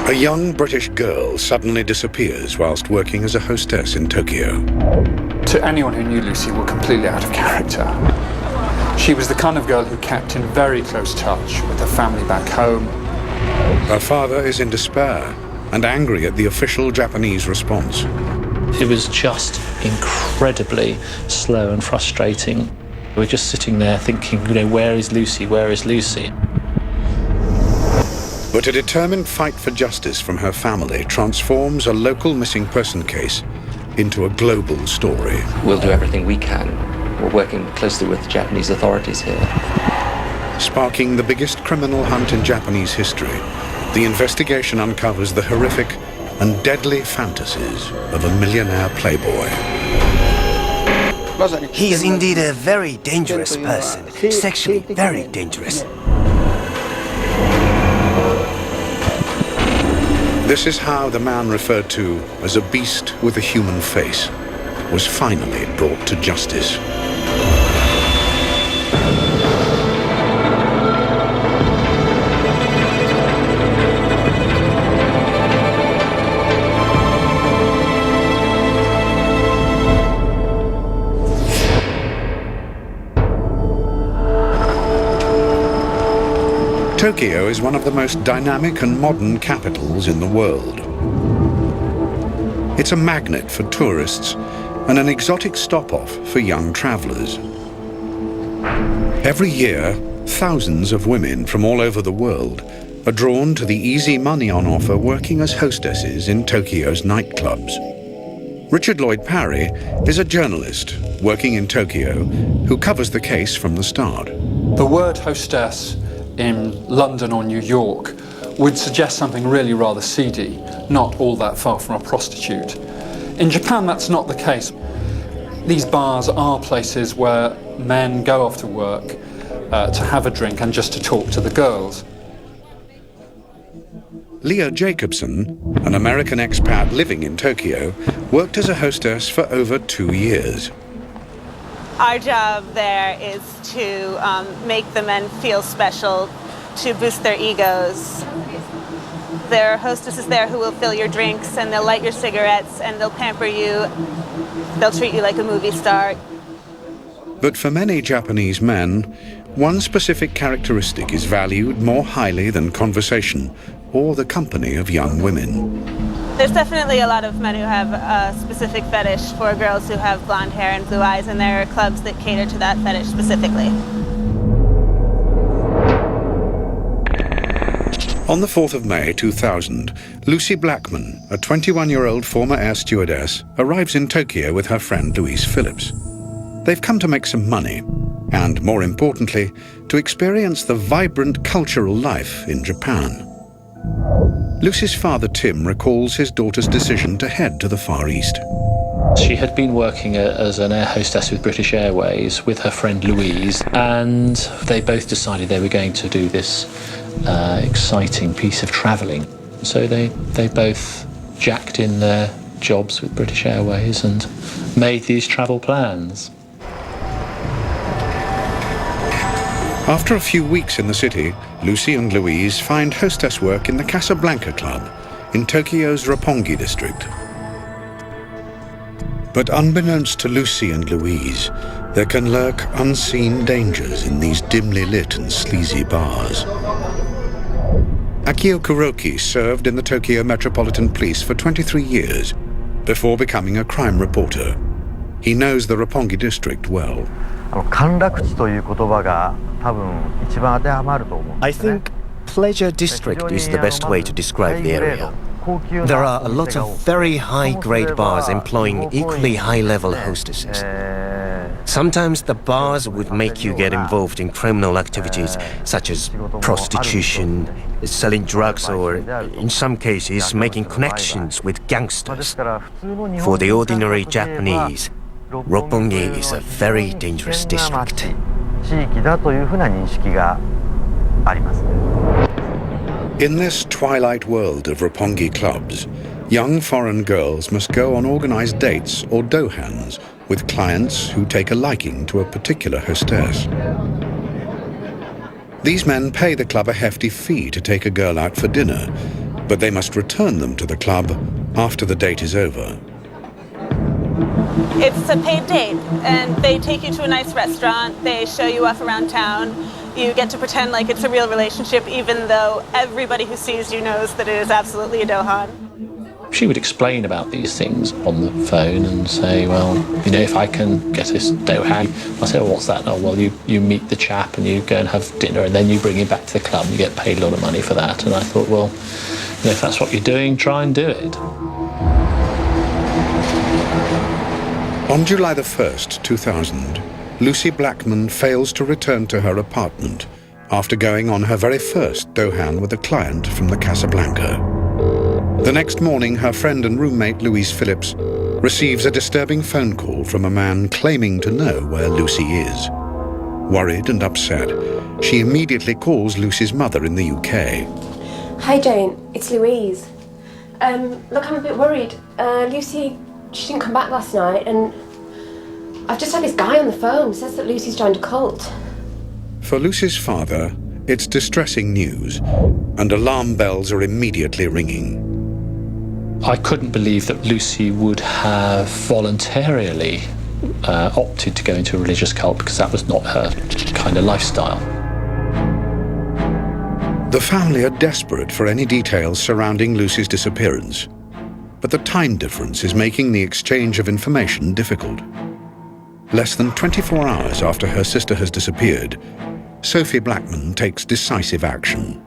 A young British girl suddenly disappears whilst working as a hostess in Tokyo. To anyone who knew Lucy, were completely out of character. She was the kind of girl who kept in very close touch with her family back home. Her father is in despair and angry at the official Japanese response. It was just incredibly slow and frustrating. We're just sitting there thinking, where is Lucy? Where is Lucy? But a determined fight for justice from her family transforms a local missing person case into a global story. We'll do everything we can. We're working closely with the Japanese authorities here. Sparking the biggest criminal hunt in Japanese history, the investigation uncovers the horrific and deadly fantasies of a millionaire playboy. He is indeed a very dangerous person, sexually very dangerous. This is how the man referred to as a beast with a human face was finally brought to justice. Tokyo is one of the most dynamic and modern capitals in the world. It's a magnet for tourists and an exotic stop-off for young travelers. Every year, thousands of women from all over the world are drawn to the easy money on offer working as hostesses in Tokyo's nightclubs. Richard Lloyd Parry is a journalist working in Tokyo who covers the case from the start. The word hostess in London or New York would suggest something really rather seedy, not all that far from a prostitute. In Japan, that's not the case. These bars are places where men go off to work to have a drink and just to talk to the girls. Leah Jacobson, an American expat living in Tokyo, worked as a hostess for over 2 years. Our job there is to make the men feel special, to boost their egos. There are hostesses there who will fill your drinks and they'll light your cigarettes and they'll pamper you. They'll treat you like a movie star. But for many Japanese men, one specific characteristic is valued more highly than conversation or the company of young women. There's definitely a lot of men who have a specific fetish for girls who have blonde hair and blue eyes, and there are clubs that cater to that fetish specifically. On the 4th of May 2000, Lucy Blackman, a 21-year-old former air stewardess, arrives in Tokyo with her friend Louise Phillips. They've come to make some money, and more importantly, to experience the vibrant cultural life in Japan. Lucy's father, Tim, recalls his daughter's decision to head to the Far East. She had been working as an air hostess with British Airways with her friend Louise, and they both decided they were going to do this exciting piece of travelling. So they both jacked in their jobs with British Airways and made these travel plans. After a few weeks in the city, Lucy and Louise find hostess work in the Casablanca Club in Tokyo's Roppongi district. But unbeknownst to Lucy and Louise, there can lurk unseen dangers in these dimly lit and sleazy bars. Akio Kuroki served in the Tokyo Metropolitan Police for 23 years before becoming a crime reporter. He knows the Roppongi district well. I think pleasure district is the best way to describe the area. There are a lot of very high-grade bars employing equally high-level hostesses. Sometimes the bars would make you get involved in criminal activities such as prostitution, selling drugs, or in some cases making connections with gangsters. For the ordinary Japanese, Roppongi is a very dangerous district. In this twilight world of Roppongi clubs, young foreign girls must go on organized dates or dohans with clients who take a liking to a particular hostess. These men pay the club a hefty fee to take a girl out for dinner, but they must return them to the club after the date is over. It's a paid date, and they take you to a nice restaurant, they show you off around town, you get to pretend like it's a real relationship, even though everybody who sees you knows that it is absolutely a Dohan. She would explain about these things on the phone and say, well, you know, if I can get this Dohan, I say, well, what's that? Oh, well, you meet the chap and you go and have dinner and then you bring him back to the club and you get paid a lot of money for that. And I thought, well, you know, if that's what you're doing, try and do it. On July the 1st, 2000, Lucy Blackman fails to return to her apartment after going on her very first Dohan with a client from the Casablanca. The next morning, her friend and roommate Louise Phillips receives a disturbing phone call from a man claiming to know where Lucy is. Worried and upset, she immediately calls Lucy's mother in the UK. Hi Jane, it's Louise. Look, I'm a bit worried. Lucy, she didn't come back last night and I've just had this guy on the phone who says that Lucy's joined a cult. For Lucy's father, it's distressing news, and alarm bells are immediately ringing. I couldn't believe that Lucy would have voluntarily opted to go into a religious cult because that was not her kind of lifestyle. The family are desperate for any details surrounding Lucy's disappearance, but the time difference is making the exchange of information difficult. Less than 24 hours after her sister has disappeared, Sophie Blackman takes decisive action.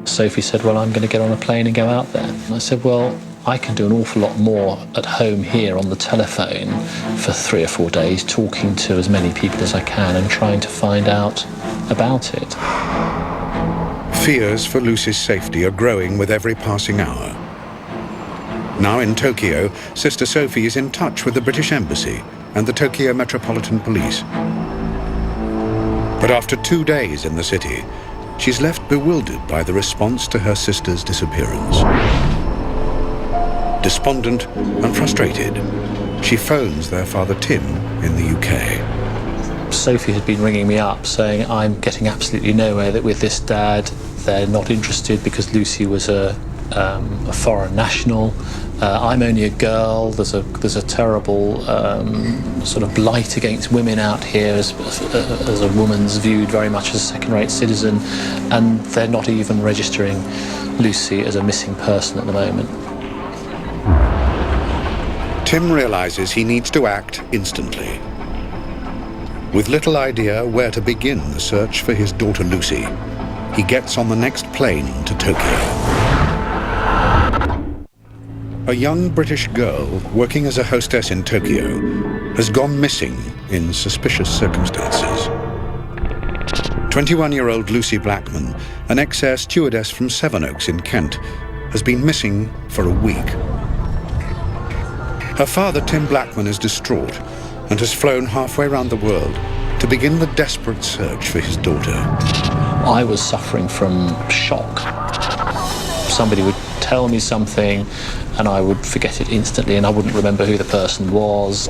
Sophie said, well, I'm going to get on a plane and go out there. And I said, well, I can do an awful lot more at home here on the telephone for 3 or 4 days, talking to as many people as I can and trying to find out about it. Fears for Lucy's safety are growing with every passing hour. Now in Tokyo, Sister Sophie is in touch with the British Embassy and the Tokyo Metropolitan Police. But after 2 days in the city, she's left bewildered by the response to her sister's disappearance. Despondent and frustrated, she phones their father Tim in the UK. Sophie had been ringing me up saying, I'm getting absolutely nowhere with this dad. They're not interested because Lucy was a foreign national. I'm only a girl. There's a terrible sort of blight against women out here as a woman's viewed very much as a second-rate citizen, and they're not even registering Lucy as a missing person at the moment. Tim realizes he needs to act instantly. With little idea where to begin the search for his daughter Lucy, he gets on the next plane to Tokyo. A young British girl working as a hostess in Tokyo has gone missing in suspicious circumstances. 21-year-old Lucy Blackman, an ex-air stewardess from Sevenoaks in Kent, has been missing for a week. Her father, Tim Blackman, is distraught and has flown halfway around the world to begin the desperate search for his daughter. I was suffering from shock. Somebody would tell me something and I would forget it instantly and I wouldn't remember who the person was.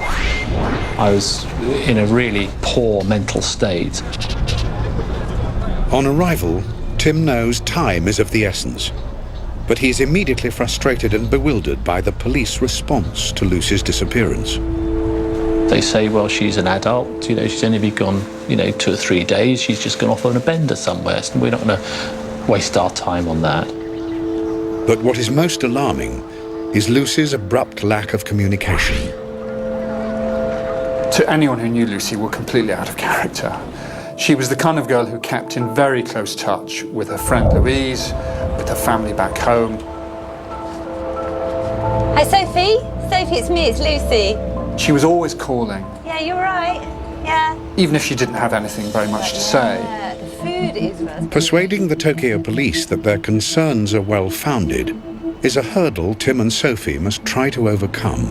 I was in a really poor mental state. On arrival, Tim knows time is of the essence, but he's immediately frustrated and bewildered by the police response to Lucy's disappearance. They say, well, she's an adult, you know, she's only been gone, 2 or 3 days, she's just gone off on a bender somewhere, so we're not going to waste our time on that. But what is most alarming is Lucy's abrupt lack of communication. To anyone who knew Lucy, were completely out of character. She was the kind of girl who kept in very close touch with her friend Louise, with her family back home. Hi, Sophie. Sophie, it's me, it's Lucy. She was always calling. Yeah, you're right. Yeah. Even if she didn't have anything very much to say. Yeah, the food is... Persuading the Tokyo police that their concerns are well-founded is a hurdle Tim and Sophie must try to overcome.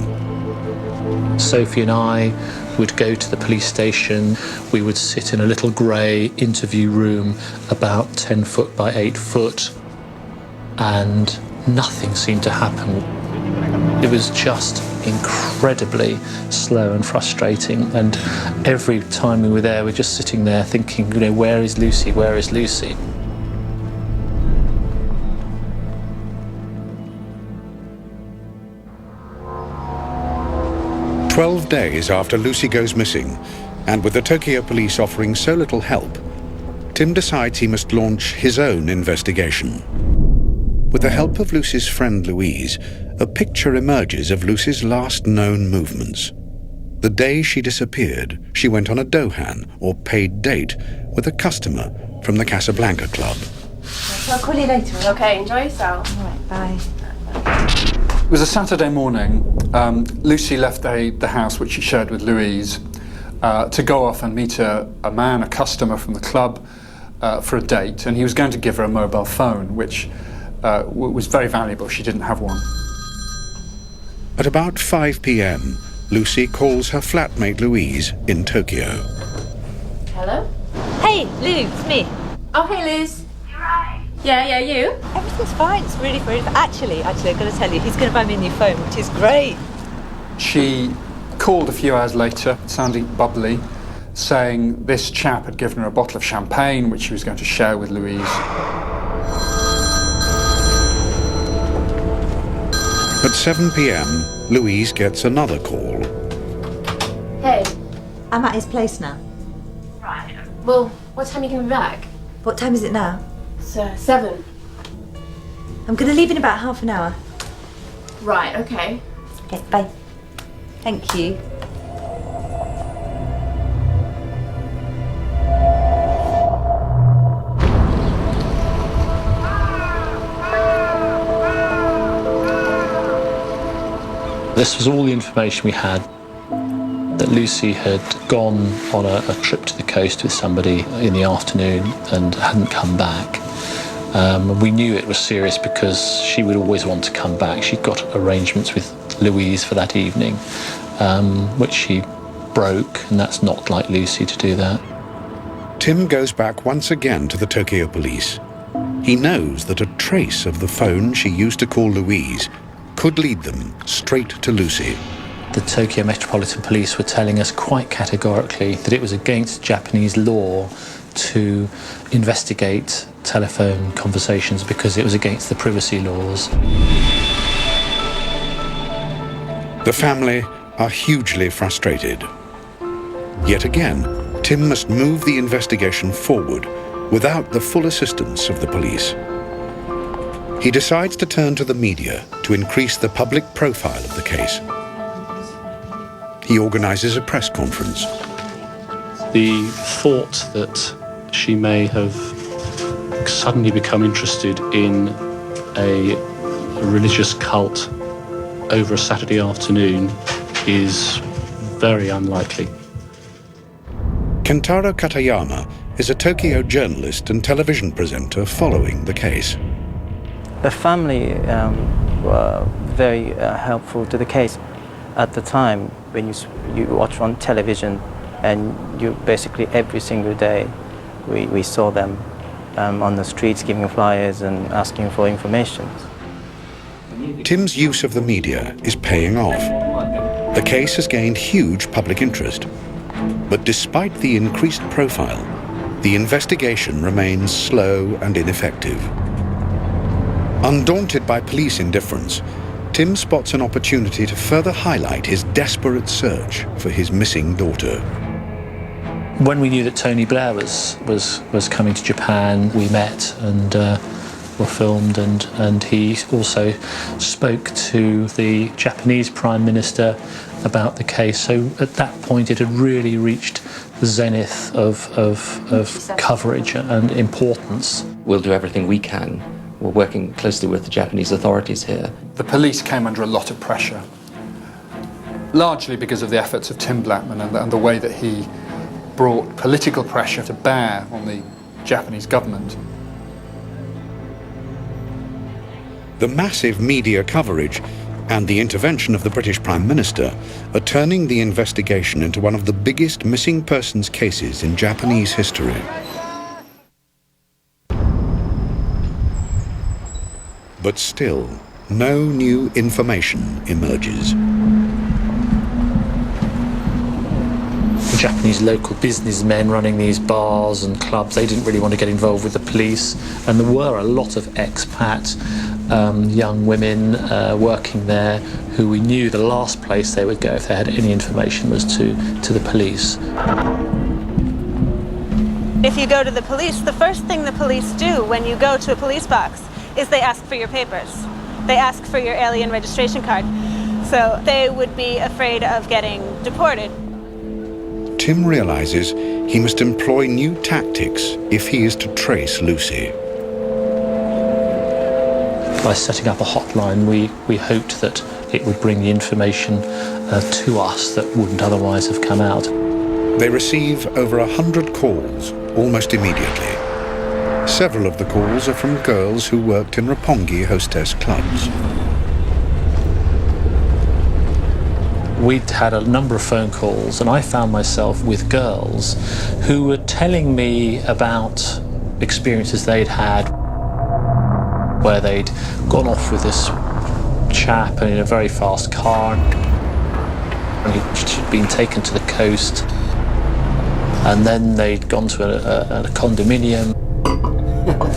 Sophie and I would go to the police station. We would sit in a little grey interview room about 10 foot by 8 foot, and nothing seemed to happen. It was just incredibly slow and frustrating, and every time we were there, we're just sitting there thinking, you know, where is Lucy? Where is Lucy? 12 days after Lucy goes missing, and with the Tokyo police offering so little help, Tim decides he must launch his own investigation. With the help of Lucy's friend Louise, a picture emerges of Lucy's last known movements. The day she disappeared, she went on a dohan, or paid date, with a customer from the Casablanca Club. I'll call you later. Okay, enjoy yourself. All right, bye. It was a Saturday morning. Lucy left the house which she shared with Louise to go off and meet a customer from the club for a date, and he was going to give her a mobile phone, which was very valuable. She didn't have one. At about 5 p.m, Lucy calls her flatmate Louise in Tokyo. Hello? Hey, Lou, it's me. Oh, hey, Liz. You right? Yeah, you? Everything's fine. It's really good. Actually, I've got to tell you, he's going to buy me a new phone, which is great. She called a few hours later, sounding bubbly, saying this chap had given her a bottle of champagne, which she was going to share with Louise. At 7 p.m, Louise gets another call. Hey. I'm at his place now. Right. Well, what time are you going to be back? What time is it now? It's 7. I'm going to leave in about half an hour. Right, okay. Okay, bye. Thank you. This was all the information we had, that Lucy had gone on a trip to the coast with somebody in the afternoon and hadn't come back. We knew it was serious because she would always want to come back. She'd got arrangements with Louise for that evening, which she broke, and that's not like Lucy to do that. Tim goes back once again to the Tokyo police. He knows that a trace of the phone she used to call Louise could lead them straight to Lucy. The Tokyo Metropolitan Police were telling us quite categorically that it was against Japanese law to investigate telephone conversations because it was against the privacy laws. The family are hugely frustrated. Yet again, Tim must move the investigation forward without the full assistance of the police. He decides to turn to the media to increase the public profile of the case. He organizes a press conference. The thought that she may have suddenly become interested in a religious cult over a Saturday afternoon is very unlikely. Kentaro Katayama is a Tokyo journalist and television presenter following the case. The family were very helpful to the case. At the time, when you watch on television, and you basically every single day, we saw them on the streets giving flyers and asking for information. Tim's use of the media is paying off. The case has gained huge public interest. But despite the increased profile, the investigation remains slow and ineffective. Undaunted by police indifference, Tim spots an opportunity to further highlight his desperate search for his missing daughter. When we knew that Tony Blair was coming to Japan, we met and were filmed, and he also spoke to the Japanese Prime Minister about the case. So at that point it had really reached the zenith of coverage and importance. We'll do everything we can. We're working closely with the Japanese authorities here. The police came under a lot of pressure, largely because of the efforts of Tim Blackman and the way that he brought political pressure to bear on the Japanese government. The massive media coverage and the intervention of the British Prime Minister are turning the investigation into one of the biggest missing persons cases in Japanese history. But still, no new information emerges. The Japanese local businessmen running these bars and clubs, they didn't really want to get involved with the police, and there were a lot of expat young women working there who we knew the last place they would go if they had any information was to the police. If you go to the police, the first thing the police do when you go to a police box is they ask for your papers. They ask for your alien registration card. So they would be afraid of getting deported. Tim realizes he must employ new tactics if he is to trace Lucy. By setting up a hotline, we hoped that it would bring the information to us that wouldn't otherwise have come out. They receive over 100 calls almost immediately. Several of the calls are from girls who worked in Roppongi hostess clubs. We'd had a number of phone calls, and I found myself with girls who were telling me about experiences they'd had where they'd gone off with this chap in a very fast car, and he'd been taken to the coast, and then they'd gone to a condominium,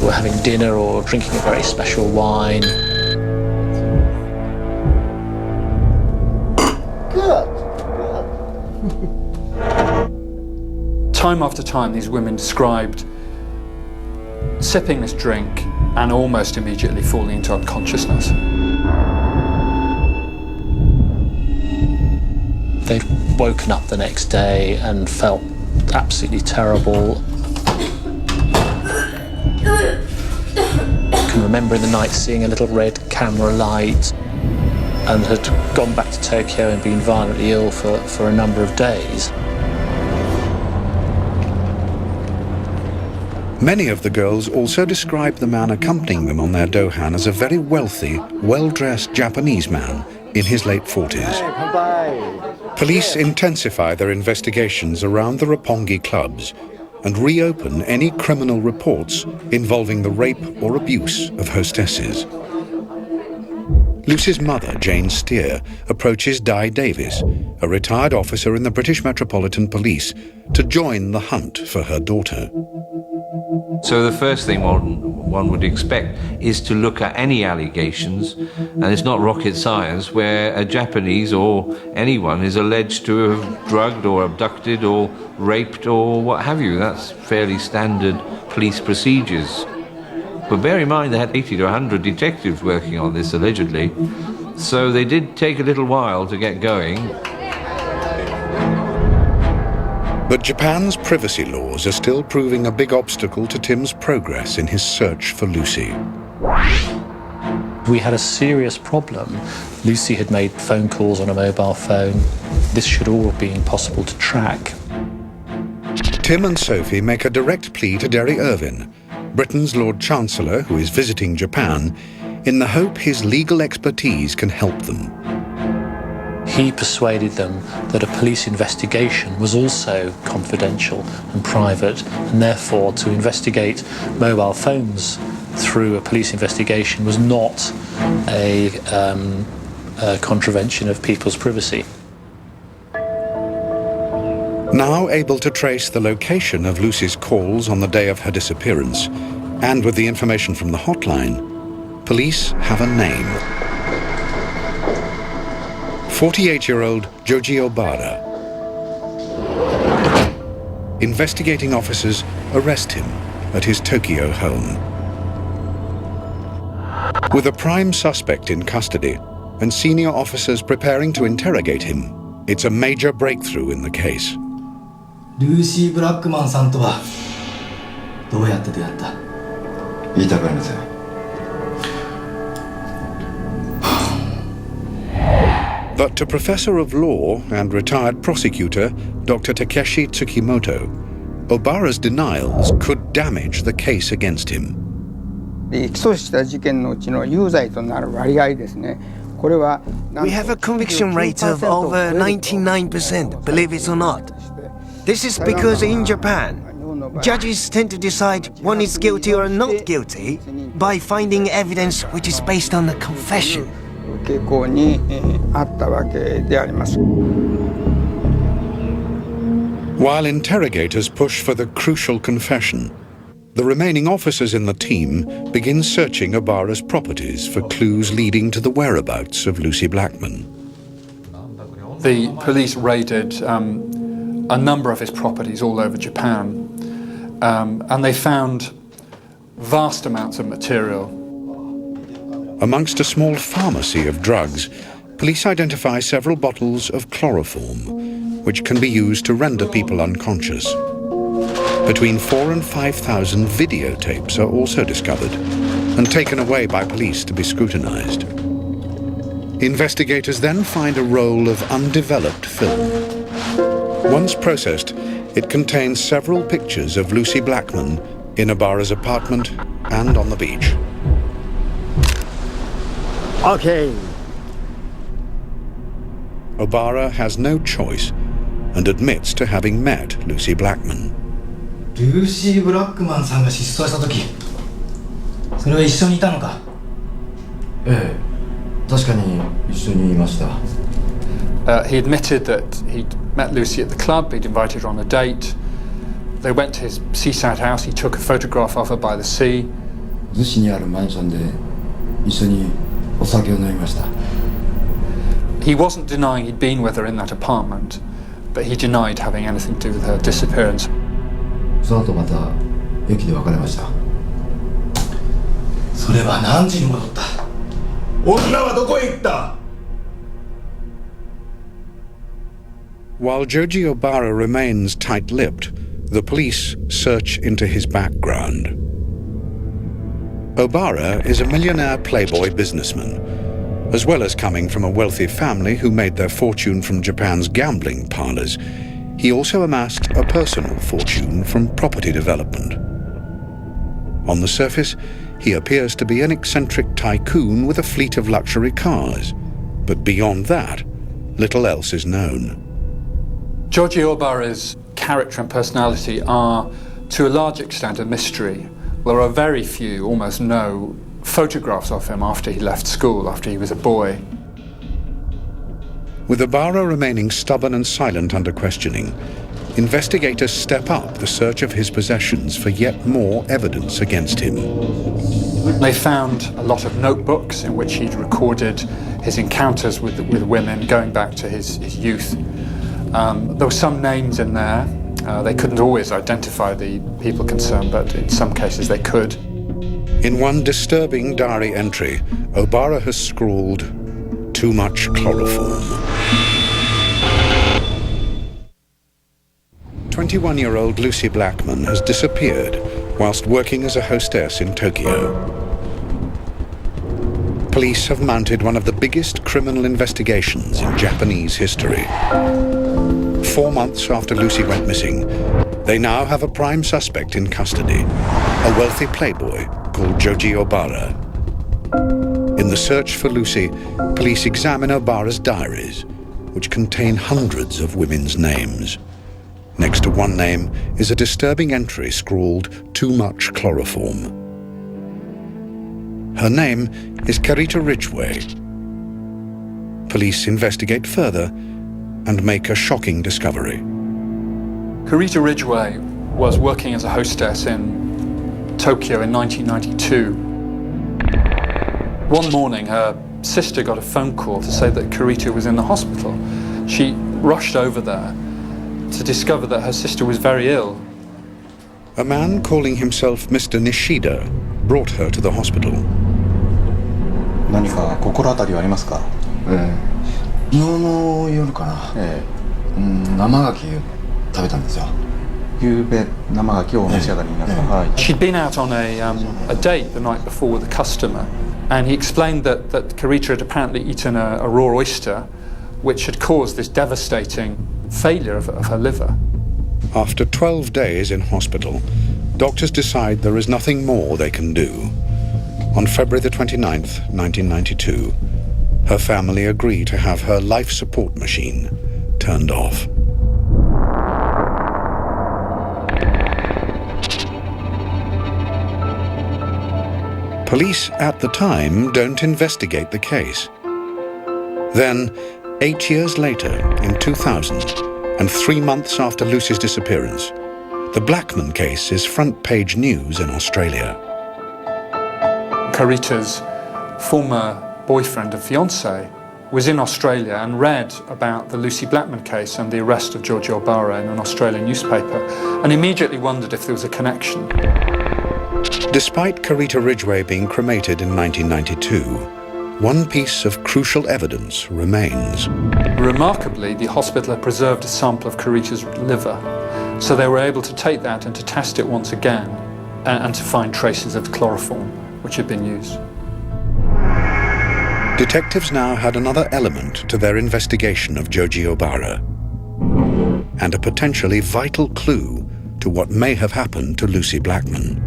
were having dinner or drinking a very special wine. Time after time, these women described sipping this drink and almost immediately falling into unconsciousness. They'd woken up the next day and felt absolutely terrible. I can remember in the night seeing a little red camera light, and had gone back to Tokyo and been violently ill for a number of days. Many of the girls also describe the man accompanying them on their dohan as a very wealthy, well-dressed Japanese man in his late 40s. Police intensify their investigations around the Roppongi clubs and reopen any criminal reports involving the rape or abuse of hostesses. Lucy's mother, Jane Steer, approaches Di Davis, a retired officer in the British Metropolitan Police, to join the hunt for her daughter. So the first thing one would expect is to look at any allegations, and it's not rocket science, where a Japanese or anyone is alleged to have drugged or abducted or raped or what have you. That's fairly standard police procedures. But bear in mind they had 80 to 100 detectives working on this allegedly, so they did take a little while to get going. But Japan's privacy laws are still proving a big obstacle to Tim's progress in his search for Lucy. We had a serious problem. Lucy had made phone calls on a mobile phone. This should all have been possible to track. Tim and Sophie make a direct plea to Derry Irvine, Britain's Lord Chancellor who is visiting Japan, in the hope his legal expertise can help them. He persuaded them that a police investigation was also confidential and private, and therefore to investigate mobile phones through a police investigation was not a contravention of people's privacy. Now able to trace the location of Lucy's calls on the day of her disappearance, and with the information from the hotline, police have a name. 48-year-old Joji Obara. Investigating officers arrest him at his Tokyo home. With a prime suspect in custody and senior officers preparing to interrogate him, it's a major breakthrough in the case. Lucy Blackman さんとはどうやって出会った？言いたくありません。But to Professor of Law and retired prosecutor Dr. Takeshi Tsukimoto, Obara's denials could damage the case against him. 起訴した事件のうちの有罪となる割合ですね。これは We have a conviction rate of over 99%, believe it or not. This is because in Japan, judges tend to decide one is guilty or not guilty by finding evidence which is based on a confession. 傾向にあったわけであります。While interrogators push for the crucial confession, The remaining officers in the team begin searching Obara's properties for clues leading to the whereabouts of Lucy Blackman. The police raided a number of his properties all over Japan, and they found vast amounts of material. Amongst a small pharmacy of drugs, police identify several bottles of chloroform, which can be used to render people unconscious. Between 4,000 and 5,000 videotapes are also discovered and taken away by police to be scrutinized. Investigators then find a roll of undeveloped film. Once processed, it contains several pictures of Lucy Blackman in Obara's apartment and on the beach. Okay. Obara has no choice and admits to having met Lucy Blackman. ルーシー・ブラックマンさんが失踪した時、それは一緒にいたのか？ええ、確かに一緒にいました。He admitted that he'd met Lucy at the club, he'd invited her on a date. They went to his seaside house, he took a photograph of her by the sea. 逗子にあるマンションで一緒にお酒を飲みました。He wasn't denying he'd been with her in that apartment, but he denied having anything to do with her disappearance. その後また駅で別れました。それは何時に戻った？女はどこへ行った？ While Joji Obara remains tight-lipped, the police search into his background. Obara is a millionaire playboy businessman. As well as coming from a wealthy family who made their fortune from Japan's gambling parlors, he also amassed a personal fortune from property development. On the surface, he appears to be an eccentric tycoon with a fleet of luxury cars. But beyond that, little else is known. Joji Obara's character and personality are, to a large extent, a mystery. There are very few, almost no, photographs of him after he left school, after he was a boy. With Obara remaining stubborn and silent under questioning, investigators step up the search of his possessions for yet more evidence against him. They found a lot of notebooks in which he'd recorded his encounters with women going back to his youth. There were some names in there. They couldn't always identify the people concerned, but in some cases they could. In one disturbing diary entry, Obara has scrawled, "Too much chloroform." 21-year-old Lucy Blackman has disappeared whilst working as a hostess in Tokyo. Police have mounted one of the biggest criminal investigations in Japanese history. 4 months after Lucy went missing, they now have a prime suspect in custody, a wealthy playboy called Joji Obara. In the search for Lucy, police examine Obara's diaries, which contain hundreds of women's names. Next to one name is a disturbing entry scrawled, "Too much chloroform." Her name is Karita Ridgway. Police investigate further and make a shocking discovery. Karita Ridgway was working as a hostess in Tokyo in 1992. One morning, her sister got a phone call to say that Karita was in the hospital. She rushed over there to discover that her sister was very ill. A man calling himself Mr. Nishida brought her to the hospital. 何か心当たりはありますか？昨日の夜かな。生牡蠣食べたんですよ。夕べ生牡蠣をお召し上がりになった。はい。 She'd been out on a date the night before with a customer, and he explained that Karita had apparently eaten a raw oyster, which had caused this devastating failure of her liver. After 12 days in hospital, doctors decide there is nothing more they can do. On February the 29th, 1992, her family agree to have her life support machine turned off. Police at the time don't investigate the case. Then, 8 years later, in 2000, and 3 months after Lucy's disappearance, The Blackman case is front-page news in Australia. Carita's former boyfriend and fiancé was in Australia and read about the Lucy Blackman case and the arrest of Giorgio Barra in an Australian newspaper, and immediately wondered if there was a connection. Despite Carita Ridgway being cremated in 1992, one piece of crucial evidence remains. Remarkably, the hospital had preserved a sample of Carita's liver, so they were able to take that and to test it once again and to find traces of the chloroform which had been used. Detectives now had another element to their investigation of Giorgio Barra, and a potentially vital clue to what may have happened to Lucy Blackman.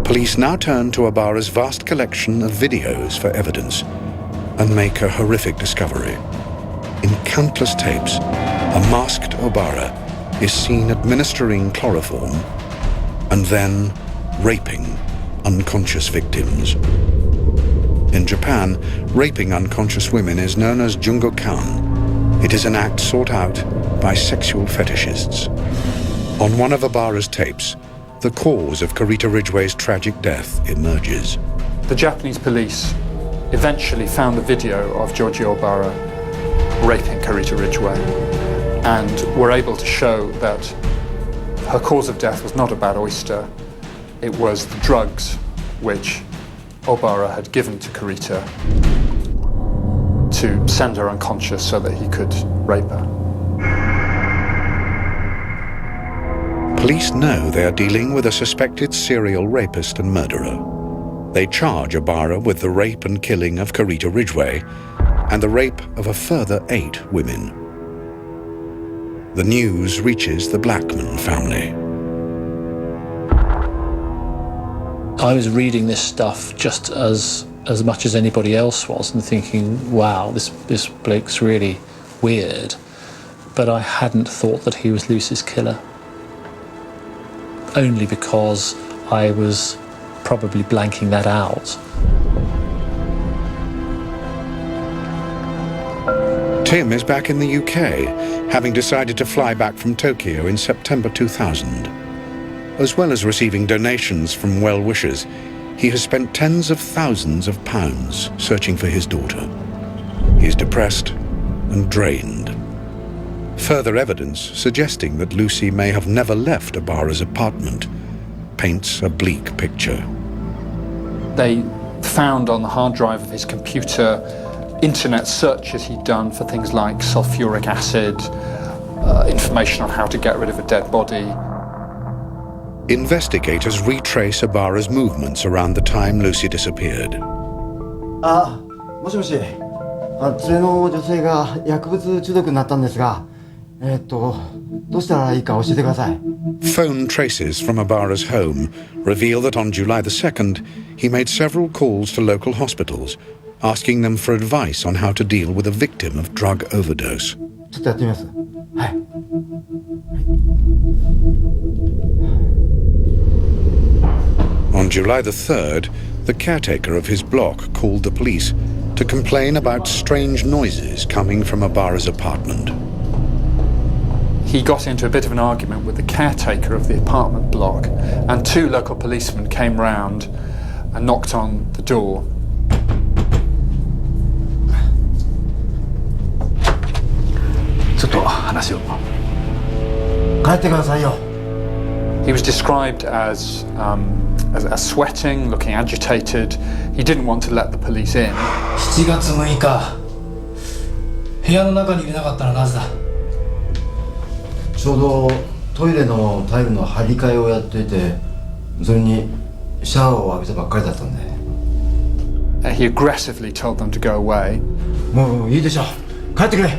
Police now turn to Ibarra's vast collection of videos for evidence and make a horrific discovery. In countless tapes, a masked Ibarra is seen administering chloroform and then raping unconscious victims. In Japan, raping unconscious women is known as jungokan. It is an act sought out by sexual fetishists. On one of Ibarra's tapes, the cause of Carita Ridgway's tragic death emerges. The Japanese police eventually found the video of Giorgio Barra raping Carita Ridgway and were able to show that her cause of death was not a bad oyster. It was the drugs which Barra had given to Carita to send her unconscious so that he could rape her. Police know they are dealing with a suspected serial rapist and murderer. They charge Ibarra with the rape and killing of Carita Ridgway and the rape of a further 8 women. The news reaches the Blackman family. I was reading this stuff just as much as anybody else was and thinking, wow, this bloke's really weird. But I hadn't thought that he was Lucy's killer. Only because I was probably blanking that out. Tim is back in the UK, having decided to fly back from Tokyo in September 2000. As well as receiving donations from well-wishers, he has spent tens of thousands of pounds searching for his daughter. He is depressed and drained. Further evidence suggesting that Lucy may have never left Ibarra's apartment paints a bleak picture. They found on the hard drive of his computer internet searches he'd done for things like sulfuric acid, information on how to get rid of a dead body. Investigators retrace Ibarra's movements around the time Lucy disappeared. もしもし、連れの女性が薬物中毒になったんですが、どうしたらいいか教えてください。Phone traces from Ibarra's home reveal that on July the 2nd, he made several calls to local hospitals, asking them for advice on how to deal with a victim of drug overdose. ちょっとやってみます。はい。On July the 3rd, the caretaker of his block called the police to complain about strange noises coming from Ibarra's apartment. He got into a bit of an argument with the caretaker of the apartment block, and 2 local policemen came round and knocked on the door. He was described as sweating, looking agitated. He didn't want to let the police in. 7月6日、部屋の中に入れなかったのはなぜだ。ちょうどトイレのタイルの張り替えをやっていて、それにシャワーを浴びたばっかりだったんで。He aggressively told them to go away. もういいでしょ。帰ってくれ。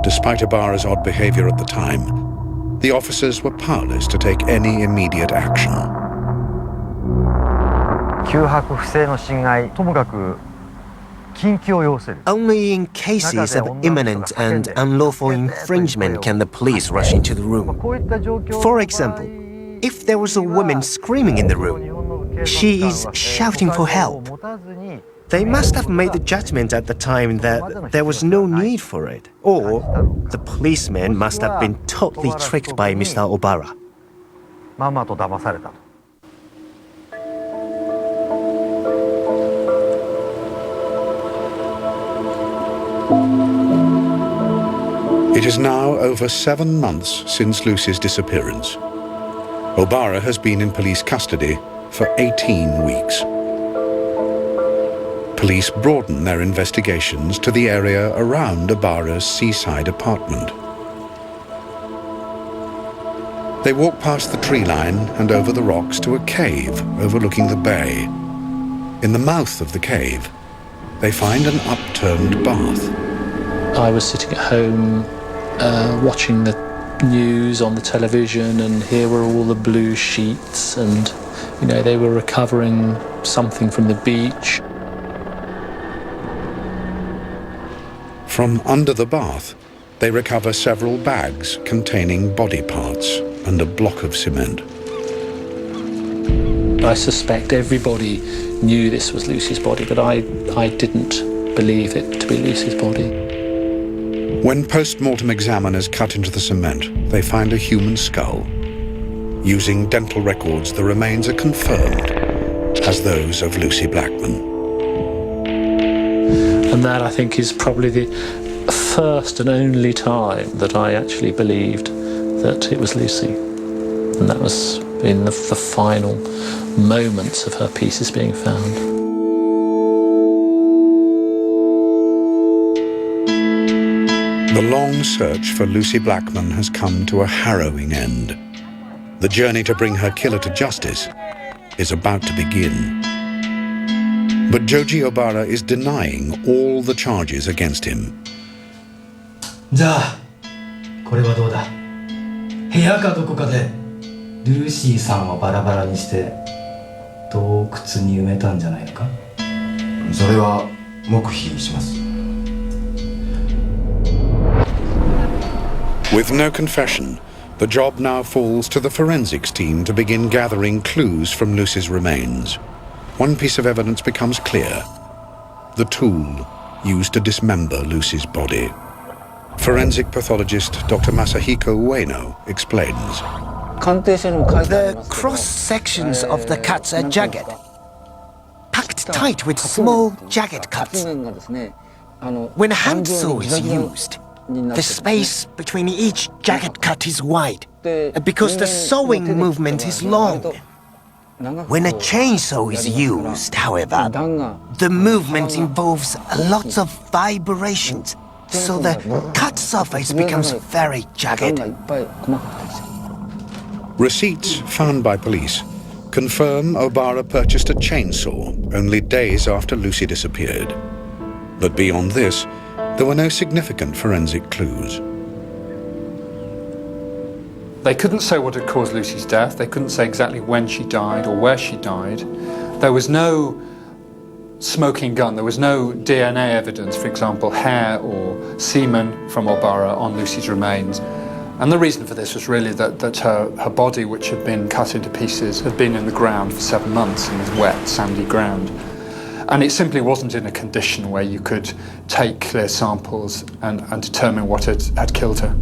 Despite Ibarra's odd behavior at the time, the officers were powerless to take any immediate action. 脅迫不正の侵害、ともかく Only in cases of imminent and unlawful infringement can the police rush into the room. For example, if there was a woman screaming in the room, she is shouting for help. They must have made the judgment at the time that there was no need for it, or the policeman must have been totally tricked by Mr. Obara. It is now over 7 months since Lucy's disappearance. Obara has been in police custody for 18 weeks. Police broaden their investigations to the area around Obara's seaside apartment. They walk past the tree line and over the rocks to a cave overlooking the bay. In the mouth of the cave, they find an upturned bath. I was sitting at home watching the news on the television, and here were all the blue sheets, and they were recovering something from the beach. From under the bath, they recover several bags containing body parts and a block of cement. I suspect everybody knew this was Lucy's body, but I didn't believe it to be Lucy's body. When post-mortem examiners cut into the cement, they find a human skull. Using dental records, the remains are confirmed as those of Lucy Blackman. And that, I think, is probably the first and only time that I actually believed that it was Lucy. And that was in the final moments of her pieces being found. The long search for Lucy Blackman has come to a harrowing end. The journey to bring her killer to justice is about to begin. But Joji Obara is denying all the charges against him. じゃあこれはどうだ。部屋かどこかでルーシーさんをバラバラにして洞窟に埋めたんじゃないのか。それは黙秘します。 With no confession, the job now falls to the forensics team to begin gathering clues from Lucy's remains. One piece of evidence becomes clear: the tool used to dismember Lucy's body. Forensic pathologist Dr. Masahiko Ueno explains. The cross-sections of the cuts are jagged, packed tight with small jagged cuts. When a handsaw is used, the space between each jagged cut is wide, because the sawing movement is long. When a chainsaw is used, however, the movement involves lots of vibrations, so the cut surface becomes very jagged. Receipts found by police confirm Obara purchased a chainsaw only days after Lucy disappeared. But beyond this, there were no significant forensic clues. They couldn't say what had caused Lucy's death. They couldn't say exactly when she died or where she died. There was no smoking gun. There was no DNA evidence, for example, hair or semen from Obara on Lucy's remains. And the reason for this was really that her body, which had been cut into pieces, had been in the ground for 7 months in this wet, sandy ground. And it simply wasn't in a condition where you could take clear samples and determine what had killed her.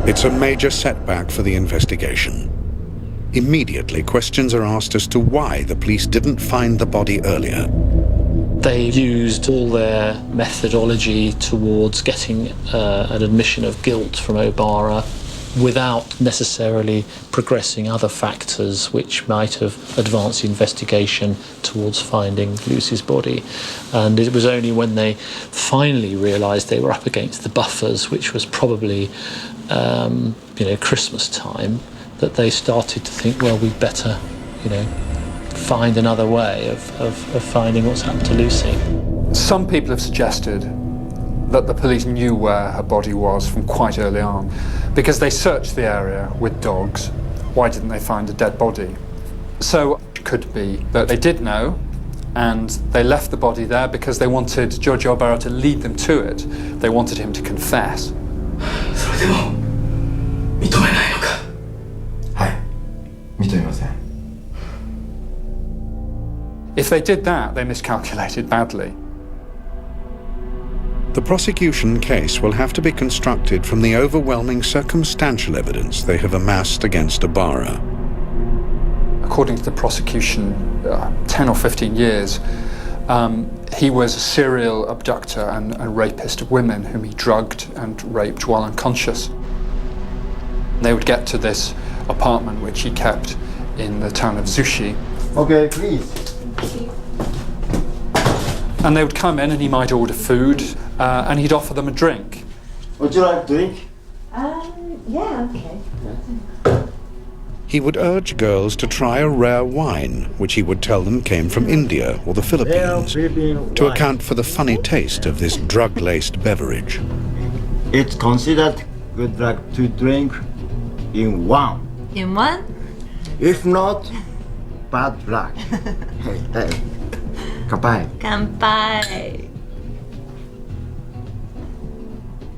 It's a major setback for the investigation. Immediately, questions are asked as to why the police didn't find the body earlier. They used all their methodology towards getting an admission of guilt from Obara without necessarily progressing other factors which might have advanced the investigation towards finding Lucy's body. And it was only when they finally realised they were up against the buffers, which was probably Christmas time, that they started to think, well, we'd better find another way of finding what's happened to Lucy. Some people have suggested that the police knew where her body was from quite early on, because they searched the area with dogs. Why didn't they find a dead body? So it could be that they did know, and they left the body there because they wanted Joji Obara to lead them to it. They wanted him to confess. それでも認めないのか。はい、認めません。If they did that, they miscalculated badly. The prosecution case will have to be constructed from the overwhelming circumstantial evidence they have amassed against Obara. According to the prosecution, 10 or 15 years, he was a serial abductor and rapist of women whom he drugged and raped while unconscious. They would get to this apartment which he kept in the town of Zushi. Okay, please. And they would come in and he might order food and he'd offer them a drink. Would you like a drink? Yeah, okay. He would urge girls to try a rare wine, which he would tell them came from India or the Philippines, to account for the funny taste of this drug-laced beverage. It's considered good luck to drink in one. In one? If not, bad luck. Hey, hey. Kanpai. Kanpai.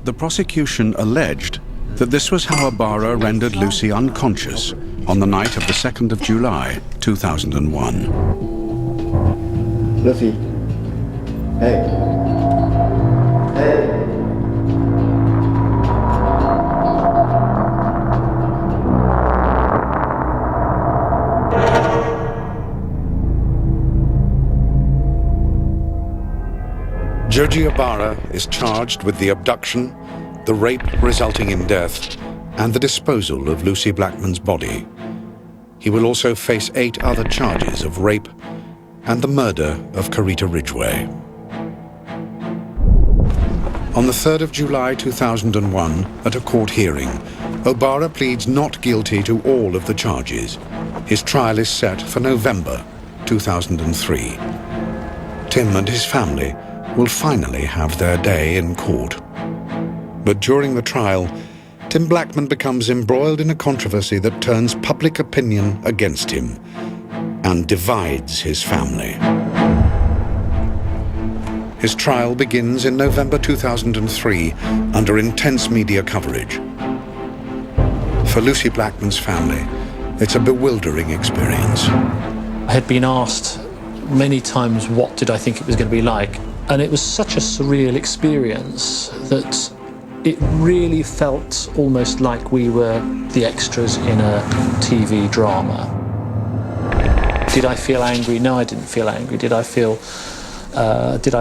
The prosecution alleged that this was how Obara rendered Lucy unconscious on the night of the 2nd of July, 2001. Lucy. Hey. Hey. Joji Obara is charged with the abduction, the rape resulting in death, and the disposal of Lucy Blackman's body. He will also face 8 other charges of rape and the murder of Carita Ridgway. On the 3rd of July 2001, at a court hearing, Obara pleads not guilty to all of the charges. His trial is set for November 2003. Tim and his family will finally have their day in court. But during the trial, Tim Blackman becomes embroiled in a controversy that turns public opinion against him and divides his family. His trial begins in November 2003 under intense media coverage. For Lucy Blackman's family, it's a bewildering experience. I had been asked many times what did I think it was going to be like, and it was such a surreal experience that it really felt almost like we were the extras in a TV drama. Did I feel angry? No, I didn't feel angry. Did I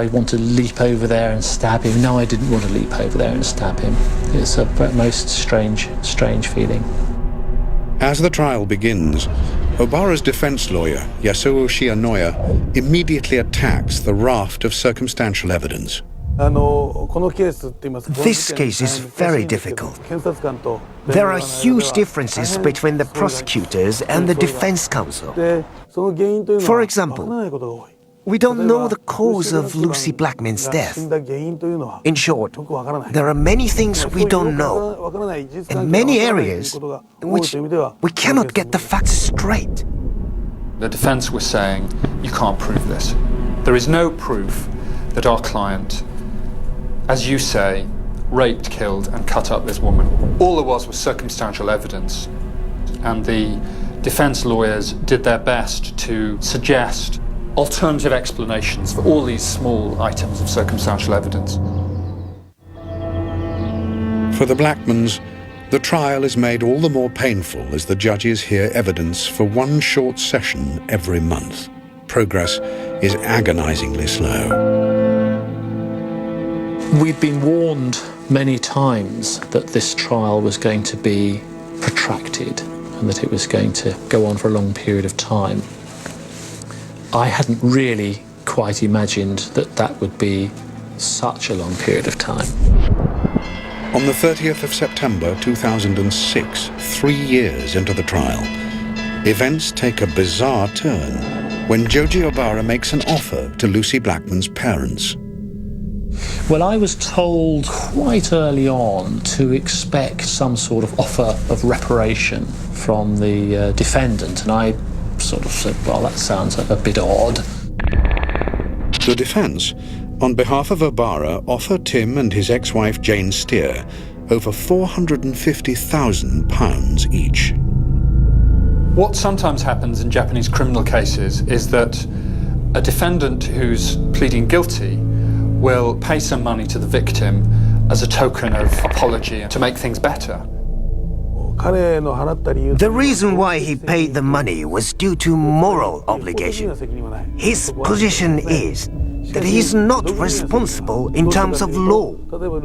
want to leap over there and stab him? No, I didn't want to leap over there and stab him. It's a most strange feeling. As the trial begins, Obara's defense lawyer, Yasuo Shianoya, immediately attacks the raft of circumstantial evidence. This case is very difficult. There are huge differences between the prosecutors and the defense counsel. For example, we don't know the cause of Lucy Blackman's death. In short, there are many things we don't know, and many areas in which we cannot get the facts straight. The defense was saying, you can't prove this. There is no proof that our client, as you say, raped, killed, and cut up this woman. All there was circumstantial evidence, and the defense lawyers did their best to suggest alternative explanations for all these small items of circumstantial evidence. For the Blackmans, the trial is made all the more painful as the judges hear evidence for one short session every month. Progress is agonizingly slow. We'd been warned many times that this trial was going to be protracted and that it was going to go on for a long period of time. I hadn't really quite imagined that that would be such a long period of time. On the 30th of September 2006, 3 years into the trial, events take a bizarre turn when Joji Obara makes an offer to Lucy Blackman's parents. Well, I was told quite early on to expect some sort of offer of reparation from the defendant, and I sort of said, well, that sounds a bit odd. The defence, on behalf of Obara, offer Tim and his ex-wife Jane Steer over £450,000 each. What sometimes happens in Japanese criminal cases is that a defendant who's pleading guilty will pay some money to the victim as a token of apology to make things better. The reason why he paid the money was due to moral obligation. His position is that he is not responsible in terms of law.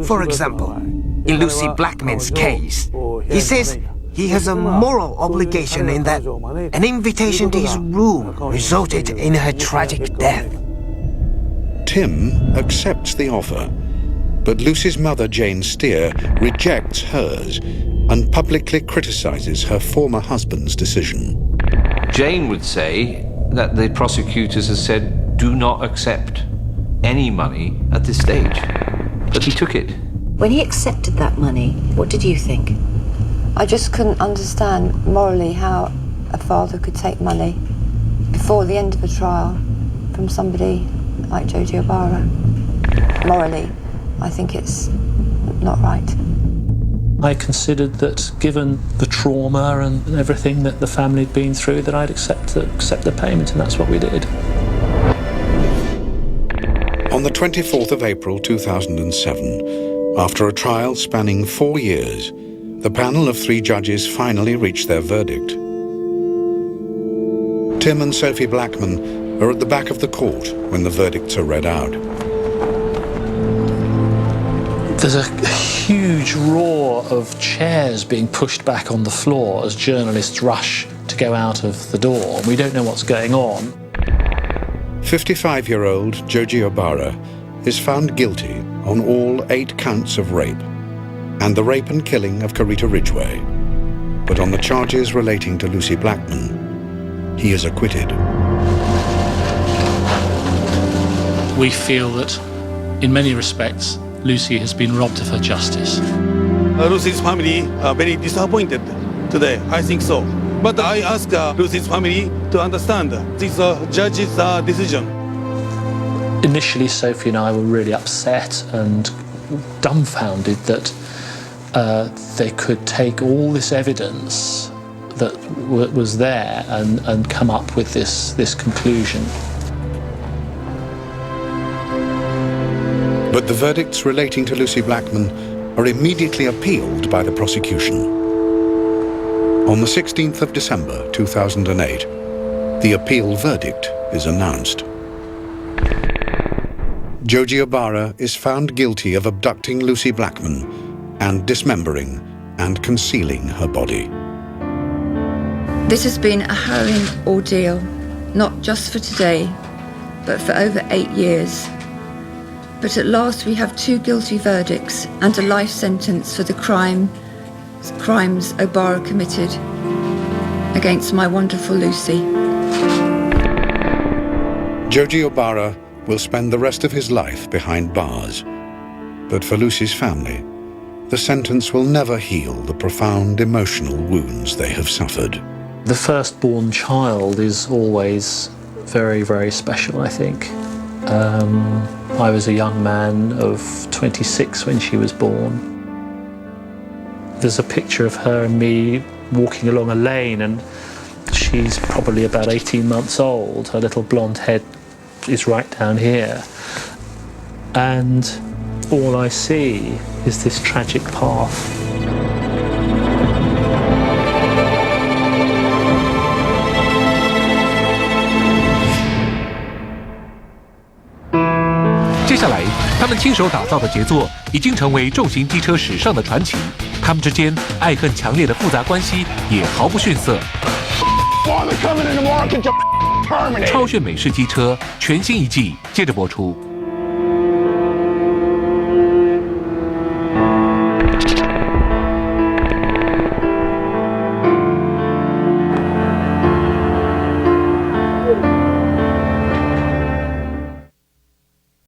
For example, in Lucy Blackman's case, he says he has a moral obligation in that an invitation to his room resulted in her tragic death. Tim accepts the offer, but Lucy's mother, Jane Steer, rejects hers and publicly criticises her former husband's decision. Jane would say that the prosecutors have said, do not accept any money at this stage. But he took it. When he accepted that money, what did you think? I just couldn't understand morally how a father could take money before the end of a trial from somebody like Joji Obara. Morally, I think it's not right. I considered that given the trauma and everything that the family had been through, that I'd accept the payment, and that's what we did. On the 24th of April 2007, after a trial spanning 4 years, the panel of 3 judges finally reached their verdict. Tim and Sophie Blackman are at the back of the court when the verdicts are read out. There's a huge roar of chairs being pushed back on the floor as journalists rush to go out of the door. We don't know what's going on. 55-year-old Joji Obara is found guilty on all 8 counts of rape and the rape and killing of Karita Ridgway. But on the charges relating to Lucy Blackman, he is acquitted. We feel that, in many respects, Lucy has been robbed of her justice. Lucy's family are very disappointed today, I think so. But I ask Lucy's family to understand this judge's decision. Initially, Sophie and I were really upset and dumbfounded that they could take all this evidence that was there and come up with this conclusion. But the verdicts relating to Lucy Blackman are immediately appealed by the prosecution. On the 16th of December 2008, the appeal verdict is announced. Joji Obara is found guilty of abducting Lucy Blackman and dismembering and concealing her body. This has been a harrowing ordeal, not just for today, but for over 8 years. But at last we have 2 guilty verdicts and a life sentence for the crimes Obara committed against my wonderful Lucy. Joji Obara will spend the rest of his life behind bars. But for Lucy's family, the sentence will never heal the profound emotional wounds they have suffered. The firstborn child is always very, very special, I think. I was a young man of 26 when she was born. There's a picture of her and me walking along a lane, and she's probably about 18 months old. Her little blonde head is right down here. And all I see is this tragic path.接下来，他们亲手打造的杰作已经成为重型机车史上的传奇。他们之间爱恨强烈的复杂关系也毫不逊色。超炫美式机车全新一季接着播出。